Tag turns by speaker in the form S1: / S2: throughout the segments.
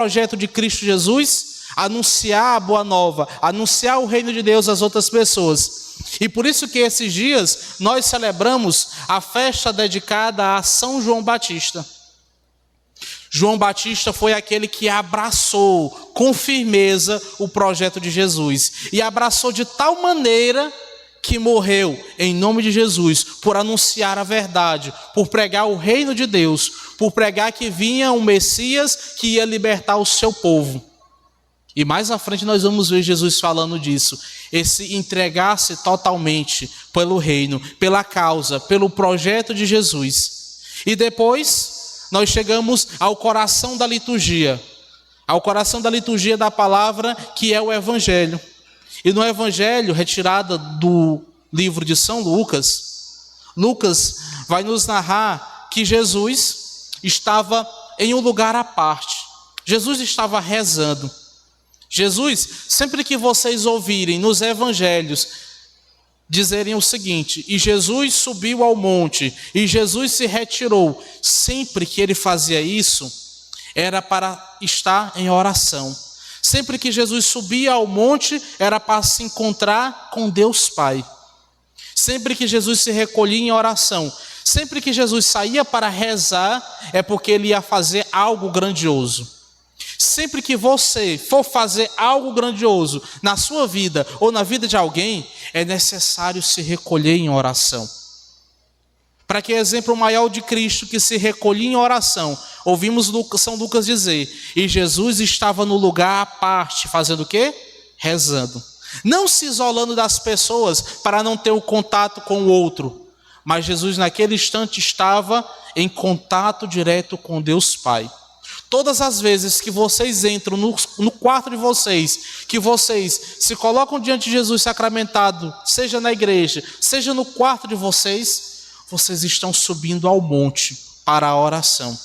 S1: projeto de Cristo Jesus? Anunciar a boa nova, anunciar o reino de Deus às outras pessoas. E por isso que esses dias nós celebramos a festa dedicada a São João Batista. João Batista foi aquele que abraçou com firmeza o projeto de Jesus. E abraçou de tal maneira que morreu em nome de Jesus, por anunciar a verdade, por pregar o reino de Deus, por pregar que vinha um Messias que ia libertar o seu povo. E mais à frente nós vamos ver Jesus falando disso. Esse entregar-se totalmente pelo reino, pela causa, pelo projeto de Jesus. E depois nós chegamos ao coração da liturgia. Ao coração da liturgia da palavra, que é o Evangelho. E no Evangelho, retirada do livro de São Lucas, Lucas vai nos narrar que Jesus estava em um lugar à parte. Jesus estava rezando. Jesus, sempre que vocês ouvirem nos evangelhos dizerem o seguinte: e Jesus subiu ao monte, e Jesus se retirou, sempre que ele fazia isso, era para estar em oração. Sempre que Jesus subia ao monte, era para se encontrar com Deus Pai. Sempre que Jesus se recolhia em oração, sempre que Jesus saía para rezar, é porque ele ia fazer algo grandioso. Sempre que você for fazer algo grandioso na sua vida ou na vida de alguém, é necessário se recolher em oração. Para que exemplo maior de Cristo que se recolhia em oração, ouvimos São Lucas dizer, e Jesus estava no lugar à parte, fazendo o quê? Rezando. Não se isolando das pessoas para não ter o contato com o outro, mas Jesus naquele instante estava em contato direto com Deus Pai. Todas as vezes que vocês entram no quarto de vocês, que vocês se colocam diante de Jesus sacramentado, seja na igreja, seja no quarto de vocês, vocês estão subindo ao monte para a oração.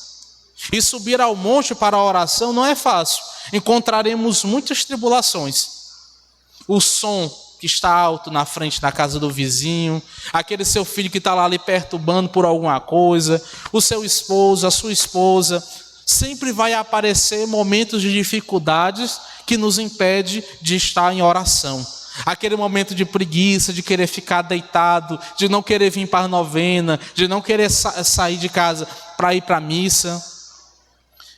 S1: E subir ao monte para a oração não é fácil. Encontraremos muitas tribulações. O som que está alto na frente da casa do vizinho, aquele seu filho que está lá lhe perturbando por alguma coisa, o seu esposo, a sua esposa. Sempre vai aparecer momentos de dificuldades que nos impede de estar em oração. Aquele momento de preguiça, de querer ficar deitado, de não querer vir para a novena, de não querer sair de casa para ir para a missa.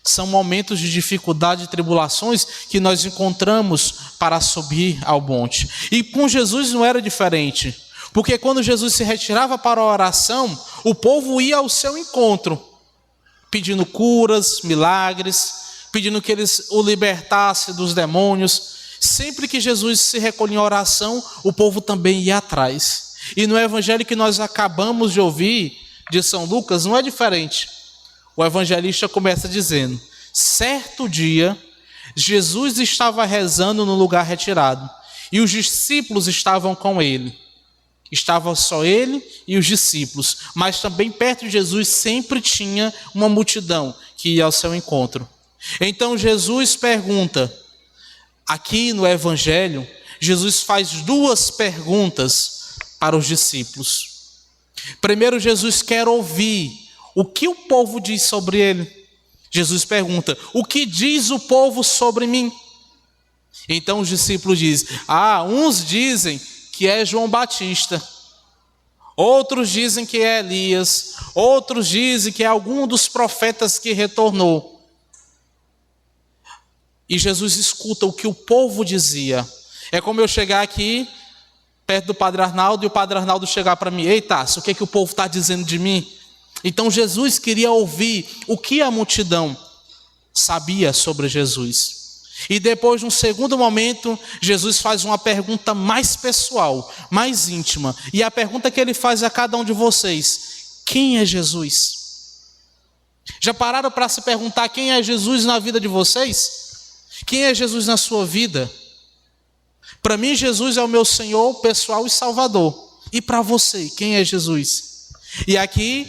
S1: São momentos de dificuldade e tribulações que nós encontramos para subir ao monte. E com Jesus não era diferente, porque quando Jesus se retirava para a oração, o povo ia ao seu encontro, pedindo curas, milagres, pedindo que eles o libertassem dos demônios. Sempre que Jesus se recolhia em oração, o povo também ia atrás. E no evangelho que nós acabamos de ouvir, de São Lucas, não é diferente. O evangelista começa dizendo, certo dia, Jesus estava rezando no lugar retirado, e os discípulos estavam com ele. Estava só ele e os discípulos, mas também perto de Jesus sempre tinha uma multidão que ia ao seu encontro. Então Jesus pergunta, aqui no Evangelho, Jesus faz duas perguntas para os discípulos. Primeiro, Jesus quer ouvir o que o povo diz sobre ele. Jesus pergunta, o que diz o povo sobre mim? Então os discípulos dizem, uns dizem que é João Batista, outros dizem que é Elias, outros dizem que é algum dos profetas que retornou. E Jesus escuta o que o povo dizia. É como eu chegar aqui perto do Padre Arnaldo e o Padre Arnaldo chegar para mim, eita, o que é que o povo está dizendo de mim? Então Jesus queria ouvir o que a multidão sabia sobre Jesus. E depois, num segundo momento, Jesus faz uma pergunta mais pessoal, mais íntima. E a pergunta que ele faz a cada um de vocês, quem é Jesus? Já pararam para se perguntar quem é Jesus na vida de vocês? Quem é Jesus na sua vida? Para mim, Jesus é o meu Senhor pessoal e Salvador. E para você, quem é Jesus? E aqui,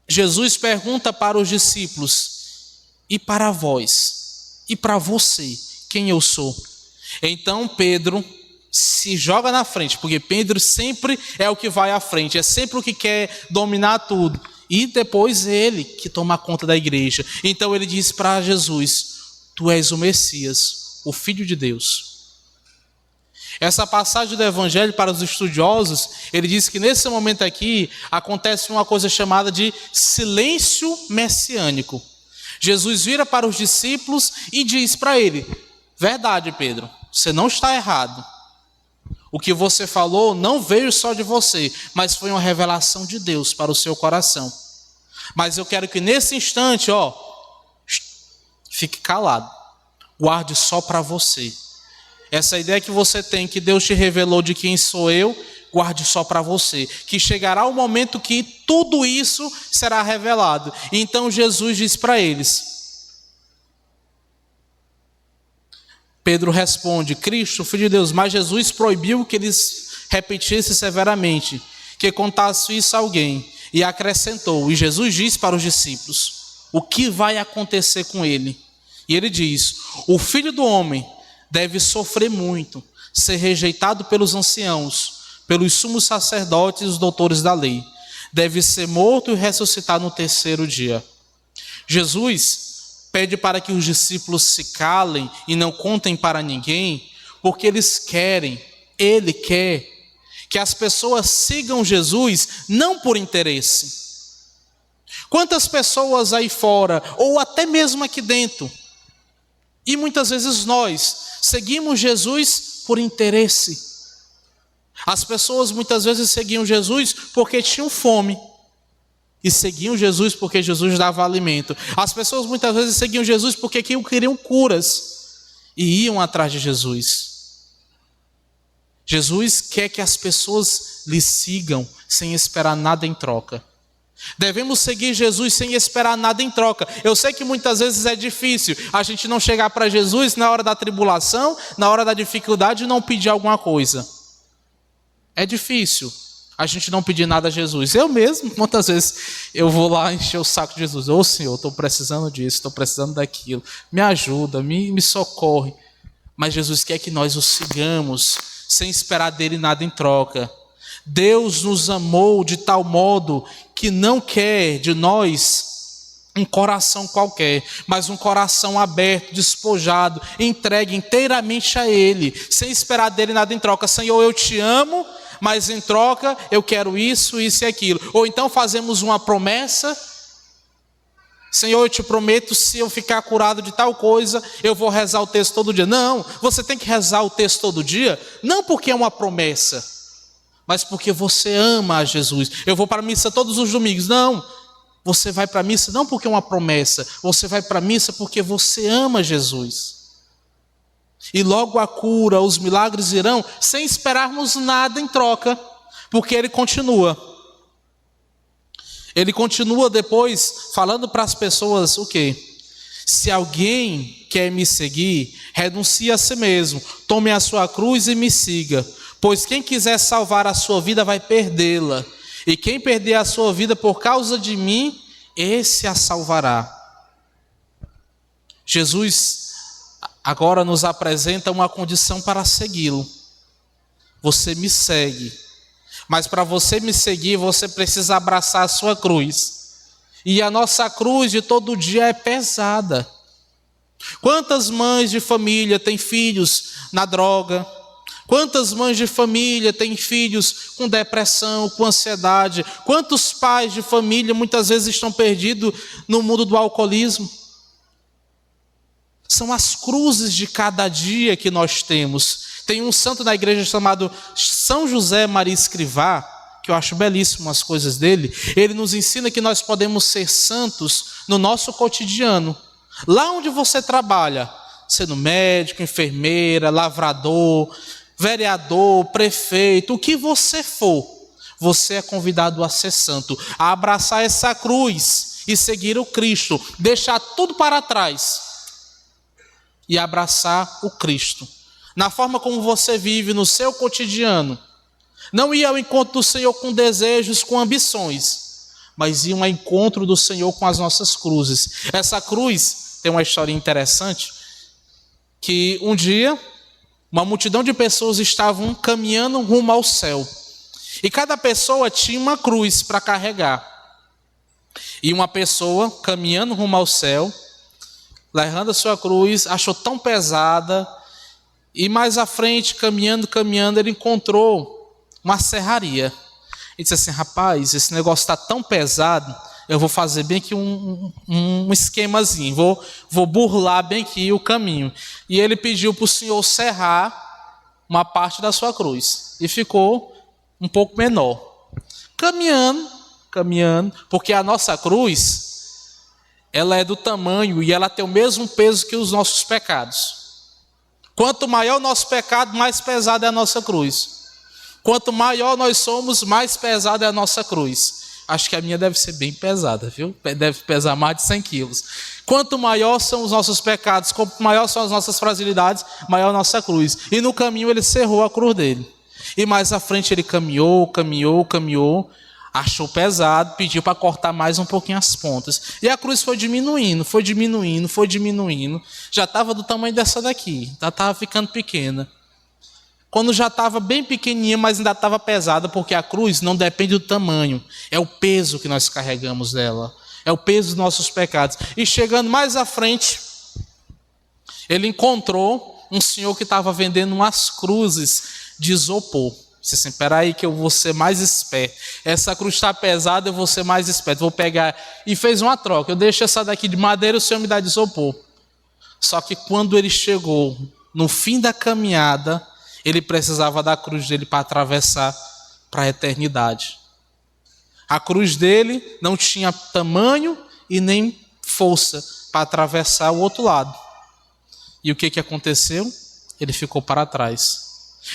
S1: Jesus pergunta para os discípulos, e para vós? E para você, quem eu sou? Então Pedro se joga na frente, porque Pedro sempre é o que vai à frente, é sempre o que quer dominar tudo. E depois ele que toma conta da igreja. Então ele diz para Jesus, tu és o Messias, o Filho de Deus. Essa passagem do Evangelho, para os estudiosos, ele diz que nesse momento aqui acontece uma coisa chamada de silêncio messiânico. Jesus vira para os discípulos e diz para ele: verdade, Pedro, você não está errado. O que você falou não veio só de você, mas foi uma revelação de Deus para o seu coração. Mas eu quero que nesse instante, fique calado, guarde só para você. Essa ideia que você tem, que Deus te revelou de quem sou eu, guarde só para você. Que chegará o momento que tudo isso será revelado. E então Jesus diz para eles. Pedro responde: Cristo, Filho de Deus. Mas Jesus proibiu que eles repetissem severamente, que contasse isso a alguém. E acrescentou, e Jesus diz para os discípulos, o que vai acontecer com ele. E ele diz: o Filho do Homem deve sofrer muito, ser rejeitado pelos anciãos, pelos sumos sacerdotes e os doutores da lei. Deve ser morto e ressuscitar no terceiro dia. Jesus pede para que os discípulos se calem e não contem para ninguém, porque ele quer que as pessoas sigam Jesus não por interesse. Quantas pessoas aí fora, ou até mesmo aqui dentro, e muitas vezes nós seguimos Jesus por interesse. As pessoas muitas vezes seguiam Jesus porque tinham fome. E seguiam Jesus porque Jesus dava alimento. As pessoas muitas vezes seguiam Jesus porque queriam curas. E iam atrás de Jesus. Jesus quer que as pessoas lhe sigam sem esperar nada em troca. Devemos seguir Jesus sem esperar nada em troca. Eu sei que muitas vezes é difícil a gente não chegar para Jesus na hora da tribulação, na hora da dificuldade e não pedir alguma coisa. É difícil a gente não pedir nada a Jesus. Eu mesmo, muitas vezes, eu vou lá encher o saco de Jesus. Ô Senhor, estou precisando disso, estou precisando daquilo. Me ajuda, me socorre. Mas Jesus quer que nós o sigamos sem esperar dele nada em troca. Deus nos amou de tal modo que não quer de nós um coração qualquer, mas um coração aberto, despojado, entregue inteiramente a Ele, sem esperar dele nada em troca. Senhor, eu te amo, mas em troca eu quero isso, isso e aquilo. Ou então fazemos uma promessa: Senhor, eu te prometo, se eu ficar curado de tal coisa, eu vou rezar o texto todo dia. Não, você tem que rezar o texto todo dia, não porque é uma promessa, mas porque você ama a Jesus. Eu vou para a missa todos os domingos. Não, você vai para a missa não porque é uma promessa, você vai para a missa porque você ama Jesus. E logo a cura, os milagres virão sem esperarmos nada em troca, porque Ele continua. Ele continua depois falando para as pessoas o quê? Se alguém quer me seguir, renuncie a si mesmo, tome a sua cruz e me siga. Pois quem quiser salvar a sua vida vai perdê-la. E quem perder a sua vida por causa de mim, esse a salvará. Jesus agora nos apresenta uma condição para segui-lo. Você me segue. Mas para você me seguir, você precisa abraçar a sua cruz. E a nossa cruz de todo dia é pesada. Quantas mães de família têm filhos na droga? Quantas mães de família têm filhos com depressão, com ansiedade? Quantos pais de família muitas vezes estão perdidos no mundo do alcoolismo? São as cruzes de cada dia que nós temos. Tem um santo na igreja chamado São José Maria Escrivá, que eu acho belíssimo as coisas dele. Ele nos ensina que nós podemos ser santos no nosso cotidiano. Lá onde você trabalha, sendo médico, enfermeira, lavrador, vereador, prefeito, o que você for, você é convidado a ser santo, a abraçar essa cruz e seguir o Cristo, deixar tudo para trás e abraçar o Cristo. Na forma como você vive no seu cotidiano, não ir ao encontro do Senhor com desejos, com ambições, mas ir ao encontro do Senhor com as nossas cruzes. Essa cruz tem uma história interessante, que um dia uma multidão de pessoas estavam caminhando rumo ao céu. E cada pessoa tinha uma cruz para carregar. E uma pessoa caminhando rumo ao céu levando a sua cruz, achou tão pesada, e mais à frente, caminhando, ele encontrou uma serraria. E disse assim: rapaz, esse negócio está tão pesado, eu vou fazer bem aqui um esquemazinho, vou burlar bem aqui o caminho. E ele pediu para o Senhor serrar uma parte da sua cruz, e ficou um pouco menor. Caminhando, porque a nossa cruz, ela é do tamanho e ela tem o mesmo peso que os nossos pecados. Quanto maior o nosso pecado, mais pesada é a nossa cruz. Quanto maior nós somos, mais pesada é a nossa cruz. Acho que a minha deve ser bem pesada, viu? Deve pesar mais de 100 quilos. Quanto maior são os nossos pecados, quanto maior são as nossas fragilidades, maior a nossa cruz. E no caminho ele cerrou a cruz dele. E mais à frente ele caminhou, achou pesado, pediu para cortar mais um pouquinho as pontas. E a cruz foi diminuindo. Já estava do tamanho dessa daqui, já estava ficando pequena. Quando já estava bem pequenininha, mas ainda estava pesada, porque a cruz não depende do tamanho, é o peso que nós carregamos dela, é o peso dos nossos pecados. E chegando mais à frente, ele encontrou um senhor que estava vendendo umas cruzes de isopor. Disse assim: espera aí que eu vou ser mais esperto, essa cruz está pesada, eu vou ser mais esperto, vou pegar. E fez uma troca: eu deixo essa daqui de madeira, o senhor me dá de isopor. Só que quando ele chegou no fim da caminhada, ele precisava da cruz dele para atravessar para a eternidade. A cruz dele não tinha tamanho e nem força para atravessar o outro lado. E o que aconteceu? Ele ficou para trás.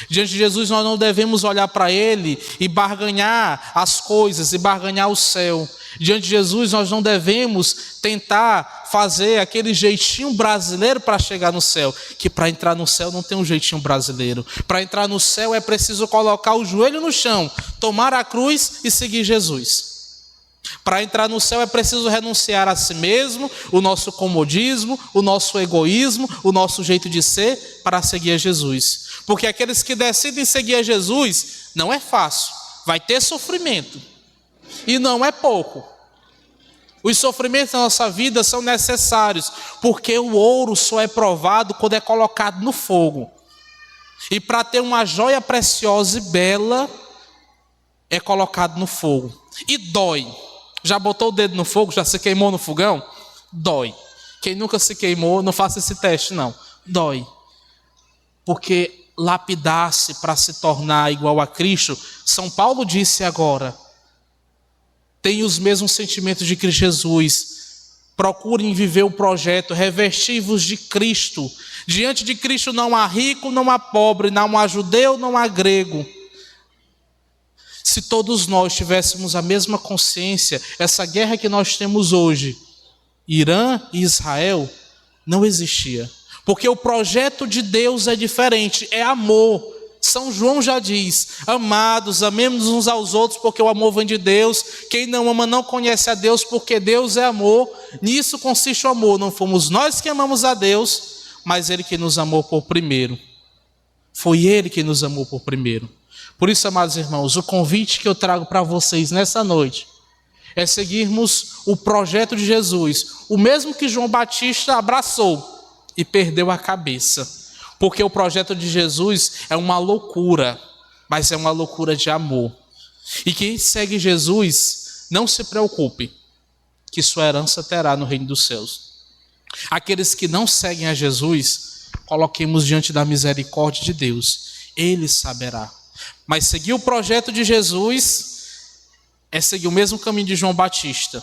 S1: Diante de Jesus, nós não devemos olhar para ele e barganhar as coisas, e barganhar o céu. Diante de Jesus, nós não devemos tentar fazer aquele jeitinho brasileiro para chegar no céu, que para entrar no céu não tem um jeitinho brasileiro. Para entrar no céu é preciso colocar o joelho no chão, tomar a cruz e seguir Jesus. Para entrar no céu é preciso renunciar a si mesmo, o nosso comodismo, o nosso egoísmo, o nosso jeito de ser, para seguir a Jesus. Porque aqueles que decidem seguir a Jesus, não é fácil, vai ter sofrimento. E não é pouco. Os sofrimentos da nossa vida são necessários, porque o ouro só é provado quando é colocado no fogo. E para ter uma joia preciosa e bela, é colocado no fogo. E dói. Já botou o dedo no fogo? Já se queimou no fogão? Dói. Quem nunca se queimou, não faça esse teste, não. Dói. Porque lapidar-se para se tornar igual a Cristo, São Paulo disse agora, tem os mesmos sentimentos de Cristo Jesus. Procurem viver o projeto, revestir-vos de Cristo. Diante de Cristo não há rico, não há pobre, não há judeu, não há grego. Se todos nós tivéssemos a mesma consciência, essa guerra que nós temos hoje, Irã e Israel, não existia. Porque o projeto de Deus é diferente, é amor. São João já diz: amados, amemos uns aos outros, porque o amor vem de Deus. Quem não ama não conhece a Deus, porque Deus é amor. Nisso consiste o amor. Não fomos nós que amamos a Deus, mas Ele que nos amou por primeiro. Foi Ele que nos amou por primeiro. Por isso, amados irmãos, o convite que eu trago para vocês nessa noite é seguirmos o projeto de Jesus, o mesmo que João Batista abraçou e perdeu a cabeça. Porque o projeto de Jesus é uma loucura, mas é uma loucura de amor. E quem segue Jesus, não se preocupe, que sua herança terá no reino dos céus. Aqueles que não seguem a Jesus, coloquemos diante da misericórdia de Deus, Ele saberá. Mas seguir o projeto de Jesus é seguir o mesmo caminho de João Batista.